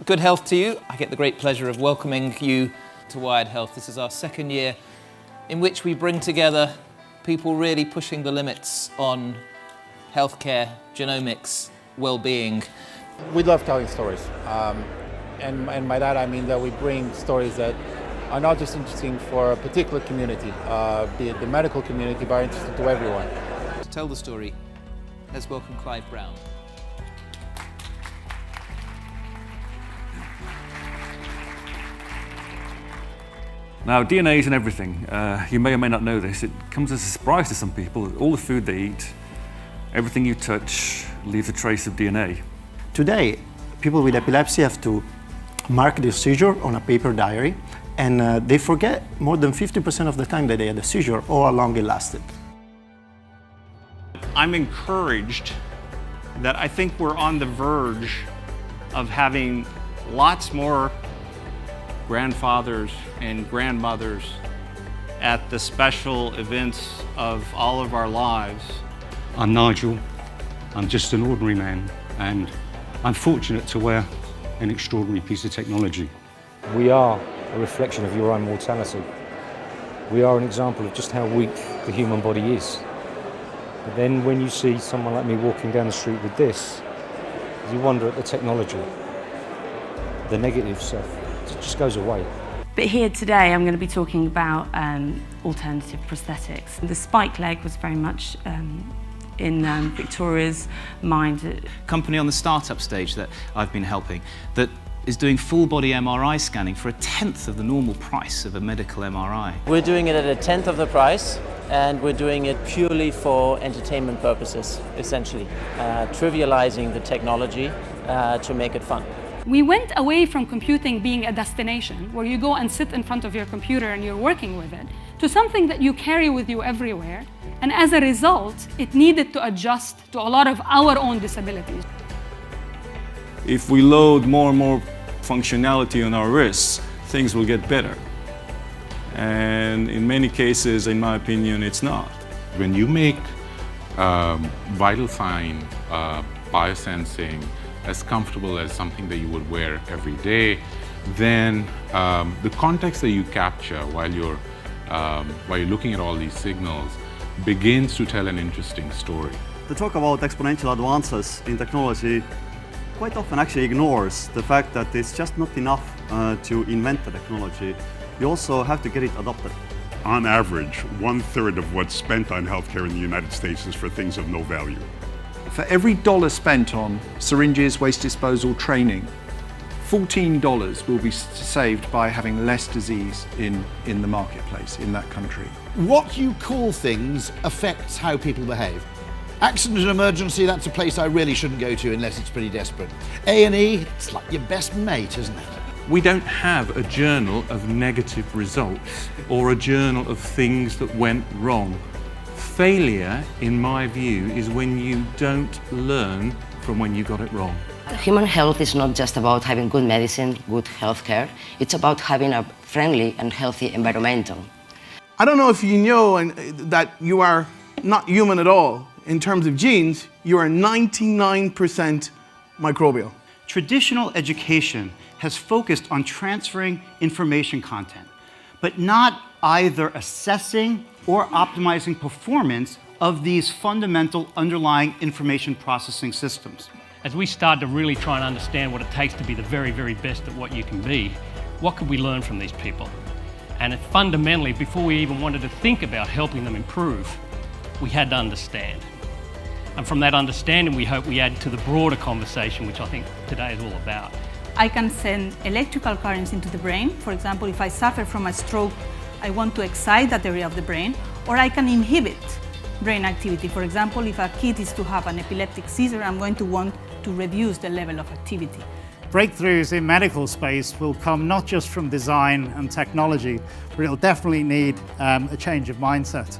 Good health to you. I get the great pleasure of welcoming you to Wired Health. This is our second year in which we bring together people really pushing the limits on healthcare, genomics, well-being. We love telling stories. And by that I mean that we bring stories that are not just interesting for a particular community, be it the medical community, but are interesting to everyone. To tell the story, let's welcome Clive Brown. Now, DNA is in everything. You may or may not know this. It comes as a surprise to some people. All the food they eat, everything you touch leaves a trace of DNA. Today, people with epilepsy have to mark their seizure on a paper diary, and they forget more than 50% of the time that they had a seizure or how long it lasted. I'm encouraged that I think we're on the verge of having lots more grandfathers and grandmothers at the special events of all of our lives. I'm Nigel. I'm just an ordinary man, and I'm fortunate to wear an extraordinary piece of technology. We are a reflection of your own mortality. We are an example of just how weak the human body is. But then when you see someone like me walking down the street with this, you wonder at the technology. The negative stuff just goes away. But here today I'm going to be talking about alternative prosthetics. The spike leg was very much in Victoria's mind. Company on the startup stage that I've been helping that is doing full body MRI scanning for 1/10 of the normal price of a medical MRI. We're doing it at 1/10 of the price, and we're doing it purely for entertainment purposes, essentially, trivializing the technology to make it fun. We went away from computing being a destination where you go and sit in front of your computer and you're working with it, to something that you carry with you everywhere. And as a result, it needed to adjust to a lot of our own disabilities. If we load more and more functionality on our wrists, things will get better. And in many cases, in my opinion, it's not. When you make vital sign biosensing as comfortable as something that you would wear every day, then the context that you capture while you're looking at all these signals begins to tell an interesting story. The talk about exponential advances in technology quite often actually ignores the fact that it's just not enough to invent the technology. You also have to get it adopted. On average, 1/3 of what's spent on healthcare in the United States is for things of no value. For every dollar spent on syringes, waste disposal, training, $14 will be saved by having less disease in the marketplace in that country. What you call things affects how people behave. Accident and emergency, that's a place I really shouldn't go to unless it's pretty desperate. A&E, it's like your best mate, isn't it? We don't have a journal of negative results or a journal of things that went wrong. Failure, in my view, is when you don't learn from when you got it wrong. Human health is not just about having good medicine, good healthcare. It's about having a friendly and healthy environment. I don't know if you know that you are not human at all. In terms of genes, you are 99% microbial. Traditional education has focused on transferring information content, but not either assessing or optimizing performance of these fundamental underlying information processing systems. As we start to really try and understand what it takes to be the very, very best at what you can be, what could we learn from these people? And fundamentally, before we even wanted to think about helping them improve, we had to understand. And from that understanding, we hope we add to the broader conversation, which I think today is all about. I can send electrical currents into the brain. For example, if I suffer from a stroke, I want to excite that area of the brain, or I can inhibit brain activity. For example, if a kid is to have an epileptic seizure, I'm going to want to reduce the level of activity. Breakthroughs in medical space will come not just from design and technology, but it'll definitely need a change of mindset.